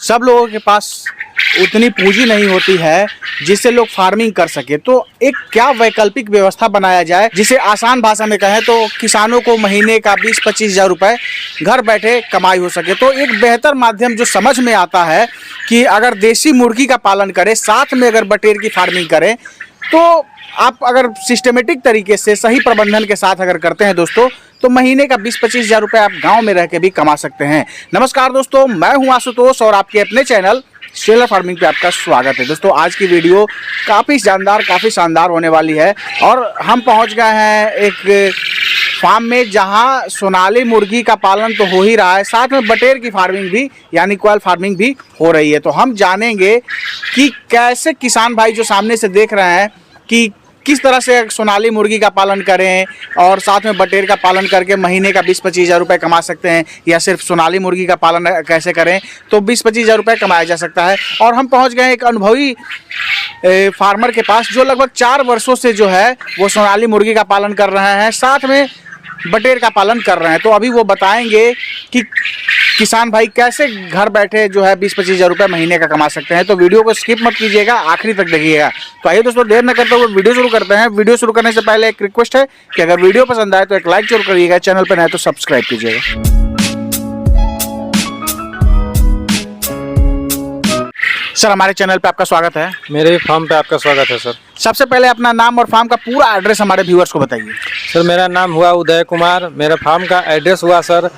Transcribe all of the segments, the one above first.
सब लोगों के पास उतनी पूंजी नहीं होती है जिससे लोग फार्मिंग कर सके। तो एक क्या वैकल्पिक व्यवस्था बनाया जाए जिसे आसान भाषा में कहें तो किसानों को महीने का 20-25 हज़ार रुपये घर बैठे कमाई हो सके। तो एक बेहतर माध्यम जो समझ में आता है कि अगर देसी मुर्गी का पालन करें, साथ में अगर बटेर की फार्मिंग करें, तो आप अगर सिस्टमेटिक तरीके से सही प्रबंधन के साथ अगर करते हैं दोस्तों, तो महीने का 20-25 हज़ार रुपये आप गांव में रह के भी कमा सकते हैं। नमस्कार दोस्तों, मैं हूं आशुतोष और आपके अपने चैनल शेलर फार्मिंग पे आपका स्वागत है। दोस्तों आज की वीडियो काफ़ी शानदार होने वाली है और हम पहुंच गए हैं एक फार्म में जहां सोनाली मुर्गी का पालन तो हो ही रहा है, साथ में बटेर की फार्मिंग भी यानी क्वाल फार्मिंग भी हो रही है। तो हम जानेंगे कि कैसे किसान भाई जो सामने से देख रहे हैं कि किस तरह से सोनाली मुर्गी का पालन करें और साथ में बटेर का पालन करके महीने का 20-25 हज़ार रुपये कमा सकते हैं, या सिर्फ सोनाली मुर्गी का पालन कैसे करें तो 20-25 हज़ार रुपये कमाया जा सकता है। और हम पहुंच गए एक अनुभवी फार्मर के पास जो लगभग 4 वर्षों से जो है वो सोनाली मुर्गी का पालन कर रहे हैं, साथ में बटेर का पालन कर रहे हैं। तो अभी वो बताएंगे कि किसान भाई कैसे घर बैठे जो है 20-25 हज़ार रुपये महीने का कमा सकते हैं। तो वीडियो को स्किप मत कीजिएगा, आखिरी तक देखिएगा। तो आइए दोस्तों देर न करते हुए वीडियो शुरू करते हैं। वीडियो शुरू करने से पहले एक रिक्वेस्ट है कि अगर वीडियो पसंद आए तो एक लाइक जरूर करिएगा, चैनल पर नए तो सब्सक्राइब कीजिएगा। सर हमारे चैनल पे आपका स्वागत है। मेरे फार्म पे आपका स्वागत है सर। सबसे पहले अपना नाम और फार्म का पूरा एड्रेस हमारे व्यूअर्स को बताइए। सर मेरा नाम हुआ उदय कुमार, मेरे फार्म का एड्रेस हुआ sir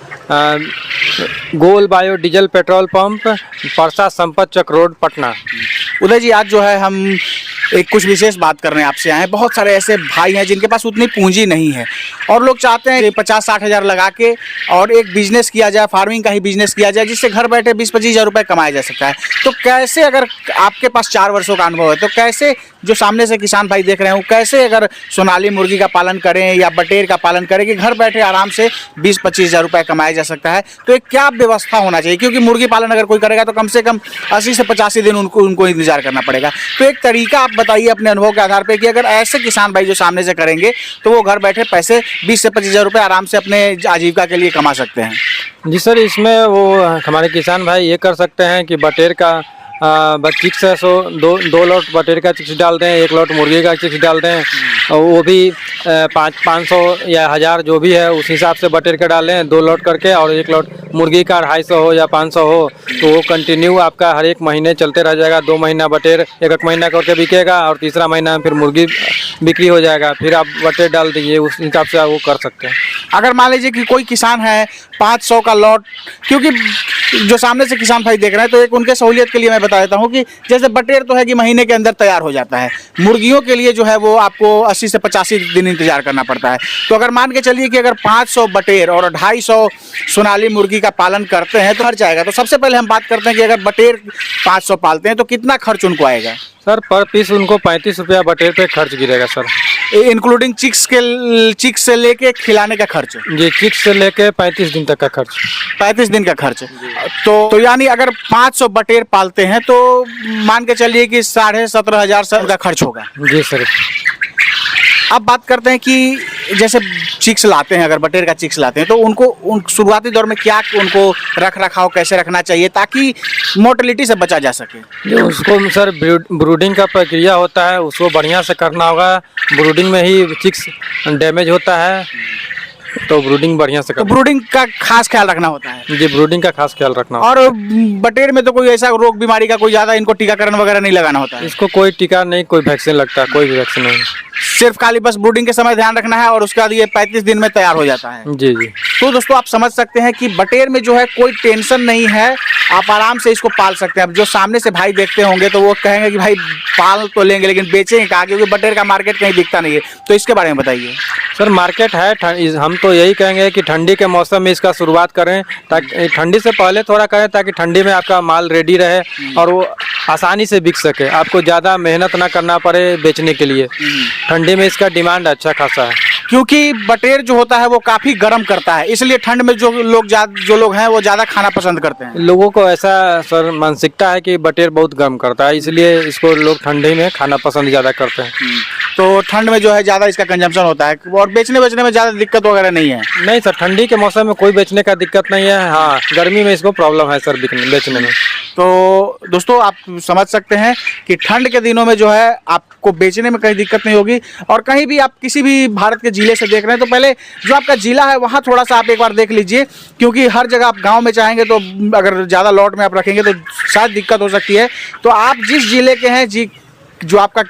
goal bio diesel petrol pump, Parsa Sampat Chak road, Patna. Uday ji आज जो है हम एक कुछ विशेष बात करने आपसे आए हैं। बहुत सारे ऐसे भाई हैं जिनके पास उतनी पूंजी नहीं है और लोग चाहते हैं कि 50-60 हज़ार लगा के और एक बिजनेस किया जाए, फार्मिंग का ही बिजनेस किया जाए जिससे घर बैठे 20-25 हज़ार रुपये कमाया जा सकता है। तो कैसे, अगर आपके पास 4 वर्षों का अनुभव है, तो कैसे जो सामने से किसान भाई देख रहे हैं वो कैसे अगर सोनाली मुर्गी का पालन करें या बटेर का पालन करें कि घर बैठे आराम से 20-25 हज़ार रुपये कमाया जा सकता है। तो एक क्या व्यवस्था होना चाहिए, क्योंकि मुर्गी पालन अगर कोई करेगा तो कम से कम 80 से 85 दिन उनको इंतजार करना पड़ेगा। तो एक तरीका आप बताइए अपने अनुभव के आधार पे कि अगर ऐसे किसान भाई जो सामने से करेंगे तो वो घर बैठे पैसे 20 से 25 हज़ार रुपये आराम से अपने आजीविका के लिए कमा सकते हैं। जी सर, इसमें वो हमारे किसान भाई ये कर सकते हैं कि बटेर का चिक्स है सो दो लॉट बटेर का चिक्स डाल दें, 1 लॉट मुर्गी का चिक्स डाल दें, और वो भी 500 या 1000 जो भी है उस हिसाब से बटेर का डालें 2 लॉट करके, और 1 लॉट मुर्गी का 250 हो या 500 हो तो वो कंटिन्यू आपका हर एक महीने चलते रह जाएगा। 2 महीना बटेर एक महीना करके बिकेगा और तीसरा महीना फिर मुर्गी बिक्री हो जाएगा, फिर आप बटेर डाल दीजिए, उस हिसाब से आप वो कर सकते हैं। अगर मान लीजिए कि कोई किसान है 500 का लॉट, क्योंकि जो सामने से किसान भाई देख रहे हैं तो एक उनके सहूलियत के लिए मैं बता देता हूं कि जैसे बटेर तो है कि महीने के अंदर तैयार हो जाता है, मुर्गियों के लिए जो है वो आपको 80 से 85 दिन इंतजार करना पड़ता है। तो अगर मान के चलिए कि अगर 500 बटेर और 250 सोनाली मुर्गी का पालन करते हैं तो खर्च आएगा। तो सबसे पहले हम बात करते हैं कि अगर बटेर 500 पालते हैं तो कितना खर्च उनको आएगा। सर पर पीस उनको 35 रुपया बटेर पे खर्च गिरेगा सर, इंक्लूडिंग चिक्स से लेके खिलाने का खर्च। जी, चिक्स से लेके 35 दिन तक का खर्च। 35 दिन का खर्च। तो यानी अगर 500 बटेर पालते हैं तो मान के चलिए कि 17,500 का खर्च होगा। जी सर। अब बात करते हैं कि जैसे चिक्स लाते हैं, अगर बटेर का चिक्स लाते हैं तो उनको शुरुआती दौर में क्या उनको रख रखाव कैसे रखना चाहिए ताकि मोर्टेलिटी से बचा जा सके। जो उसको सर ब्रूडिंग का प्रक्रिया होता है उसको बढ़िया से करना होगा। ब्रूडिंग में ही चिक्स डैमेज होता है, तो ब्रूडिंग बढ़िया से तो ब्रूडिंग का खास ख्याल रखना होता है। जी, ब्रूडिंग का खास ख्याल रखना। और बटेर में तो कोई ऐसा रोग बीमारी का कोई ज़्यादा इनको टीकाकरण वगैरह नहीं लगाना होता है। इसको कोई टीका नहीं, कोई वैक्सीन लगता, कोई भी वैक्सीन नहीं, सिर्फ खाली बस ब्रूडिंग के समय ध्यान रखना है और उसके बाद ये 35 दिन में तैयार हो जाता है। जी जी। तो दोस्तों आप समझ सकते हैं कि बटेर में जो है कोई टेंशन नहीं है, आप आराम से इसको पाल सकते हैं। अब जो सामने से भाई देखते होंगे तो वो कहेंगे कि भाई पाल तो लेंगे लेकिन बेचेंगे कहाँ, क्योंकि बटेर का मार्केट कहीं दिखता नहीं है। तो इसके बारे में बताइए। सर मार्केट है, हम तो यही कहेंगे कि ठंडी के मौसम में इसका शुरुआत करें, ताकि ठंडी से पहले थोड़ा करें ताकि ठंडी में आपका माल रेडी रहे और वो आसानी से बिक सके, आपको ज़्यादा मेहनत ना करना पड़े बेचने के लिए। ठंडी में इसका डिमांड अच्छा खासा है, क्योंकि बटेर जो होता है वो काफ़ी गर्म करता है, इसलिए ठंड में जो लोग हैं वो ज़्यादा खाना पसंद करते हैं। लोगों को ऐसा सर मानसिकता है कि बटेर बहुत गर्म करता है, इसलिए इसको लोग ठंडी में खाना पसंद ज़्यादा करते हैं। तो ठंड में जो है ज़्यादा इसका कंजम्पशन होता है और बेचने में ज़्यादा दिक्कत वगैरह नहीं है। नहीं सर, ठंडी के मौसम में कोई बेचने का दिक्कत नहीं है। हाँ, गर्मी में इसको प्रॉब्लम है सर बेचने में। तो दोस्तों आप समझ सकते हैं कि ठंड के दिनों में जो है आपको बेचने में कहीं दिक्कत नहीं होगी। और कहीं भी आप किसी भी भारत के ज़िले से देख रहे हैं तो पहले जो आपका ज़िला है वहाँ थोड़ा सा आप एक बार देख लीजिए, क्योंकि हर जगह आप गांव में चाहेंगे तो अगर ज़्यादा लॉट में आप रखेंगे तो शायद दिक्कत हो सकती है। तो आप जिस ज़िले के हैं जो आपका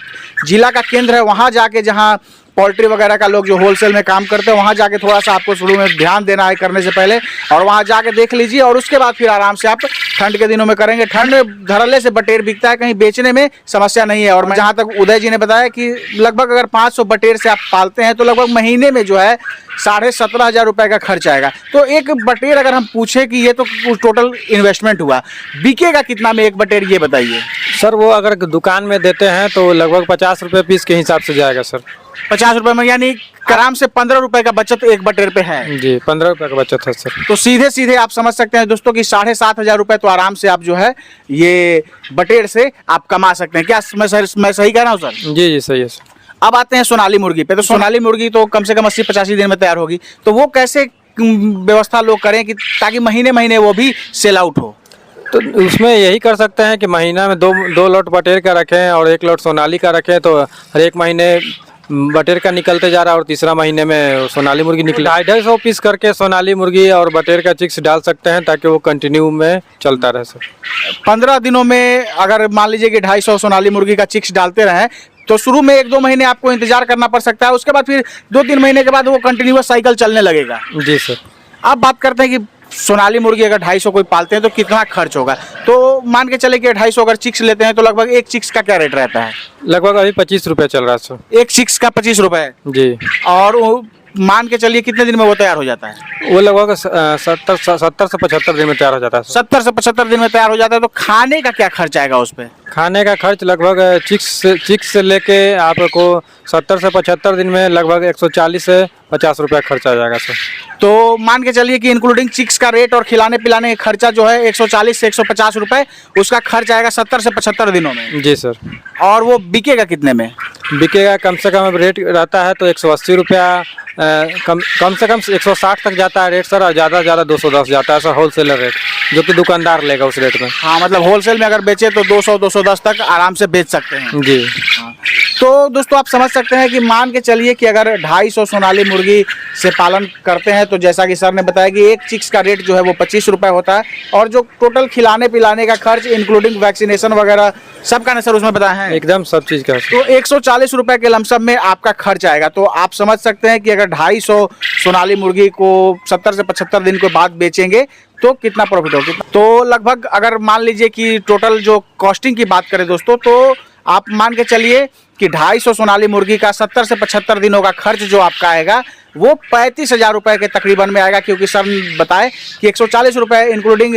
ज़िला का केंद्र है वहाँ जाके, जहाँ पोल्ट्री वगैरह का लोग जो होलसेल में काम करते हैं वहाँ जाके थोड़ा सा आपको शुरू में ध्यान देना है करने से पहले, और वहाँ जाके देख लीजिए और उसके बाद फिर आराम से आप ठंड के दिनों में करेंगे। ठंड में धड़ल्ले से बटेर बिकता है, कहीं बेचने में समस्या नहीं है। और मैं जहाँ तक उदय जी ने बताया कि लगभग अगर 500 बटेर से आप पालते हैं तो लगभग महीने में जो है 17,500 रुपये का खर्च आएगा। तो एक बटेर अगर हम पूछे कि ये तो टोटल इन्वेस्टमेंट हुआ, बिकेगा कितना में एक बटेर, ये बताइए। सर वो अगर दुकान में देते हैं तो लगभग 50 रुपये पीस के हिसाब से जाएगा सर। 50 रुपये में, यानी आराम से 15 रुपये का बचत एक बटेर पे है। जी 15 रुपये का बचत है सर। तो सीधे सीधे आप समझ सकते हैं दोस्तों कि 7,500 रुपये तो आराम से आप जो है ये बटेर से आप कमा सकते हैं। क्या मैं सही कह रहा हूँ सर? जी जी सही है सर। अब आते हैं सोनाली मुर्गी पे। तो सोनाली मुर्गी तो कम से कम 80-85 दिन में तैयार होगी, तो वो कैसे व्यवस्था लोग करें कि ताकि महीने महीने वो भी सेल आउट हो? तो उसमें यही कर सकते हैं कि महीना में दो लॉट बटेर का रखें और एक लॉट सोनाली का रखें, तो हर एक महीने बटेर का निकलते जा रहा है और तीसरा महीने में सोनाली मुर्गी निकले। 250 पीस करके सोनाली मुर्गी और बटेर का चिक्स डाल सकते हैं ताकि वो कंटिन्यू में चलता रहे सर। 15 दिनों में अगर मान लीजिए कि 250 सोनाली मुर्गी का चिक्स डालते रहें तो शुरू में 1-2 महीने आपको इंतजार करना पड़ सकता है, उसके बाद फिर 2-3 महीने के बाद वो कंटिन्यूअस साइकिल चलने लगेगा। जी सर। अब बात करते हैं कि सोनाली मुर्गी अगर 250 कोई पालते हैं तो कितना खर्च होगा। तो मान के चले कि 250 अगर चिक्स लेते हैं तो लगभग एक चिक्स का क्या रेट रहता है? लगभग अभी 25 रुपये चल रहा है सर। एक चिक्स का 25 रुपये? जी। और वो मान के चलिए कितने दिन में वो तैयार हो जाता है? वो लगभग 70 से 75 दिन में तैयार हो जाता है सर। 70 से 75 दिन में तैयार हो जाता है। तो खाने का क्या खर्च आएगा उस पर? खाने का खर्च लगभग चिक्स से लेके आपको 70 से 75 दिन में लगभग 140 से 50 रुपया खर्च आ जाएगा सर। तो मान के चलिए कि इंक्लूडिंग चिक्स का रेट और खिलाने पिलाने का खर्चा जो है 140 से 150 रुपये, उसका खर्च आएगा 70 से 75 दिनों में। जी सर। और वो बिकेगा कितने में? बिकेगा कम से कम रेट रहता है तो 180 रुपया, कम से कम 160 तक जाता है रेट सर, और ज़्यादा से ज़्यादा 210 जाता है सर होलसेलर रेट, जो कि दुकानदार लेगा उस रेट में। हाँ, मतलब होलसेल में अगर बेचे तो 200-210 तक आराम से बेच सकते हैं। जी। हाँ। तो दोस्तों आप समझ सकते हैं कि मान के चलिए कि अगर 250 सोनाली मुर्गी से पालन करते हैं तो जैसा कि सर ने बताया कि एक चिक्स का रेट जो है वो 25 रुपये होता है, और जो टोटल खिलाने पिलाने का खर्च इंक्लूडिंग वैक्सीनेशन वगैरह सबका ना सर उसमें बताया है एकदम सब चीज़ का। तो 140 रुपये के लमसम में आपका खर्च आएगा। तो आप समझ सकते हैं कि अगर 250 सोनाली मुर्गी को 70 से 75 दिन के बाद बेचेंगे तो कितना प्रॉफिट होगा। तो लगभग अगर मान लीजिए कि टोटल जो कॉस्टिंग की बात करें दोस्तों, तो आप मान के चलिए कि 250 सोनाली मुर्गी का 70 से 75 दिनों का खर्च जो आपका आएगा वो 35,000 रुपये के तकरीबन में आएगा, क्योंकि सर ने बताए कि 140 रुपये इंक्लूडिंग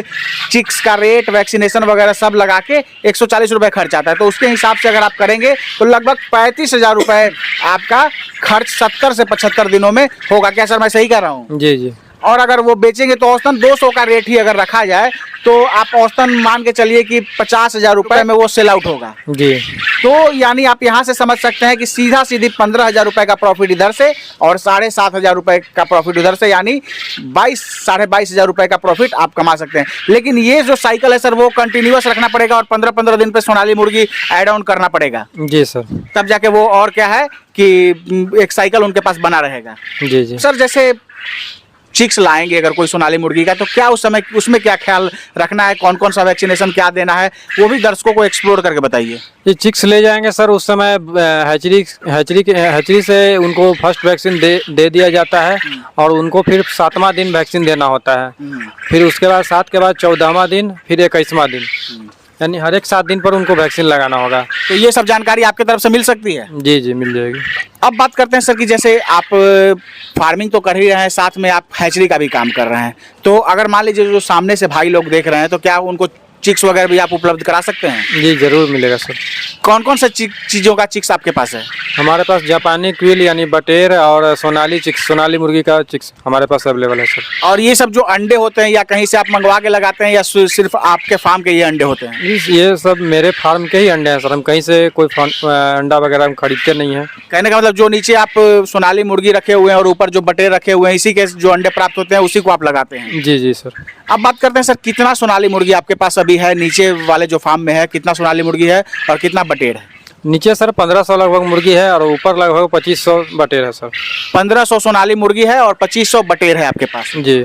चिक्स का रेट, वैक्सीनेशन वगैरह सब लगा के 140 रुपये खर्च आता है। तो उसके हिसाब से अगर आप करेंगे तो लगभग 35,000 रुपये आपका खर्च 70 से 75 दिनों में होगा। क्या सर मैं सही कह रहा हूँ? जी जी। और अगर वो बेचेंगे तो औसतन 200 का रेट ही अगर रखा जाए तो आप औसतन मान के चलिए कि 50,000 रुपये में वो सेल आउट होगा। जी। तो यानी आप यहाँ से समझ सकते हैं कि सीधा सीधी 15,000 रुपये का प्रॉफिट इधर से और 7,500 रुपये का प्रॉफिट उधर से, यानी 22,000-22,500 रुपये का प्रॉफिट आप कमा सकते हैं। लेकिन ये जो साइकिल है सर वो कंटिन्यूअस रखना पड़ेगा और 15-15 दिन पे सोनाली मुर्गी ऐड ऑन करना पड़ेगा। जी सर। तब जाके वो और क्या है कि एक साइकिल उनके पास बना रहेगा। जी जी। सर जैसे चिक्स लाएंगे अगर कोई सोनाली मुर्गी का, तो क्या उस समय उसमें क्या ख्याल रखना है, कौन कौन सा वैक्सीनेशन क्या देना है, वो भी दर्शकों को एक्सप्लोर करके बताइए। ये चिक्स ले जाएंगे सर, उस समय हैचरी से उनको फर्स्ट वैक्सीन दे दिया जाता है और उनको फिर 7वां दिन वैक्सीन देना होता है। फिर उसके बाद 7 के बाद 14वां दिन, फिर 21वां दिन, यानी हर एक 7 दिन पर उनको वैक्सीन लगाना होगा। तो ये सब जानकारी आपकी तरफ से मिल सकती है? जी जी मिल जाएगी। अब बात करते हैं सर कि जैसे आप फार्मिंग तो कर ही रहे हैं, साथ में आप हैचरी का भी काम कर रहे हैं, तो अगर मान लीजिए जो सामने से भाई लोग देख रहे हैं तो क्या उनको चिक्स वगैरह भी आप उपलब्ध करा सकते हैं? जी जरूर मिलेगा सर। कौन कौन सा चीज़ों का चिक्स आपके पास है? हमारे पास जापानी क्विल यानी बटेर और सोनाली चिक्स, सोनाली मुर्गी का चिक्स हमारे पास अवेलेबल है सर। और ये सब जो अंडे होते हैं या कहीं से आप मंगवा के लगाते हैं या सिर्फ आपके फार्म के ये अंडे होते हैं? ये सब मेरे फार्म के ही अंडे हैं सर, हम कहीं से कोई अंडा वगैरह हम खरीदते नहीं हैं। कहने का मतलब जो नीचे आप सोनाली मुर्गी रखे हुए हैं और ऊपर जो बटेर रखे हुए हैं, इसी के जो अंडे प्राप्त होते हैं उसी को आप लगाते हैं? जी जी सर। अब बात करते हैं सर, कितना सोनाली मुर्गी आपके पास अभी है? नीचे वाले जो फार्म में है कितना सोनाली मुर्गी है और कितना बटेर है? नीचे सर 1500 लगभग मुर्गी है और ऊपर लगभग 2500 बटेर है सर। 1500 सोनाली मुर्गी है और 2500 बटेर है आपके पास। जी।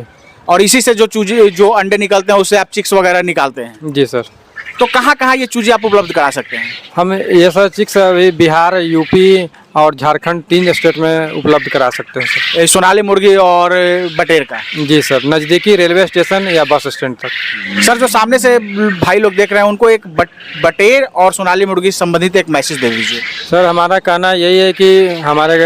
और इसी से जो चूजे जो अंडे निकलते हैं उससे आप चिक्स वगैरह निकालते हैं? जी सर। तो कहाँ कहाँ ये चूजे आप उपलब्ध करा सकते हैं? हम ये सर चिक्स अभी बिहार, यूपी और झारखंड 3 स्टेट में उपलब्ध करा सकते हैं सर। ये सोनाली मुर्गी और बटेर का? जी सर, नज़दीकी रेलवे स्टेशन या बस स्टैंड तक। सर जो सामने से भाई लोग देख रहे हैं उनको एक बटेर और सोनाली मुर्गी से संबंधित एक मैसेज दे दीजिए। सर हमारा कहना यही है कि हमारे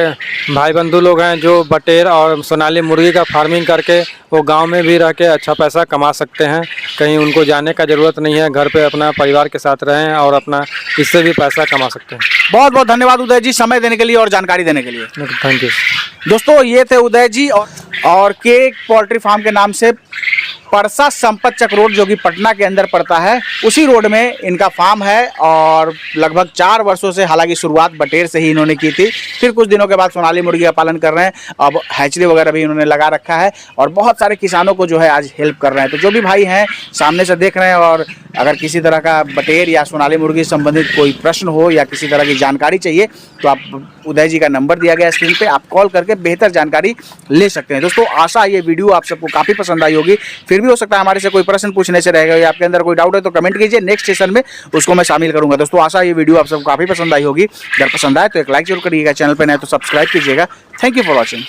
भाई बंधु लोग हैं जो बटेर और सोनाली मुर्गी का फार्मिंग करके वो गांव में भी रह के अच्छा पैसा कमा सकते हैं, कहीं उनको जाने का ज़रूरत नहीं है, घर पे अपना परिवार के साथ रहें और अपना इससे भी पैसा कमा सकते हैं। बहुत बहुत धन्यवाद उदय जी समय देने के लिए और जानकारी देने के लिए। Thank you. दोस्तों ये थे उदय जी और के पोल्ट्री फार्म के नाम से परसा संपत चक रोड जो कि पटना के अंदर पड़ता है, उसी रोड में इनका फार्म है। और लगभग 4 वर्षों से, हालांकि शुरुआत बटेर से ही इन्होंने की थी, फिर कुछ दिनों के बाद सोनाली मुर्गी का पालन कर रहे हैं, अब हैचरी वगैरह भी इन्होंने लगा रखा है और बहुत सारे किसानों को जो है आज हेल्प कर रहे हैं। तो जो भी भाई हैं सामने से देख रहे हैं और अगर किसी तरह का बटेर या सोनाली मुर्गी से संबंधित कोई प्रश्न हो या किसी तरह की जानकारी चाहिए तो आप उदय जी का नंबर दिया गया स्क्रीन पे, आप कॉल करके बेहतर जानकारी ले सकते हैं। दोस्तों आशा ये वीडियो आप सबको काफ़ी पसंद आई होगी, फिर भी हो सकता है हमारे से कोई प्रश्न पूछने से रहेगा या आपके अंदर कोई डाउट है तो कमेंट कीजिए, नेक्स्ट सेशन में उसको मैं शामिल करूंगा। दोस्तों आशा ये वीडियो आप सबको काफ़ी पसंद आई होगी, अगर पसंद आए तो एक लाइक जरूर करिएगा, चैनल पर नए तो सब्सक्राइब कीजिएगा। Thank you for watching.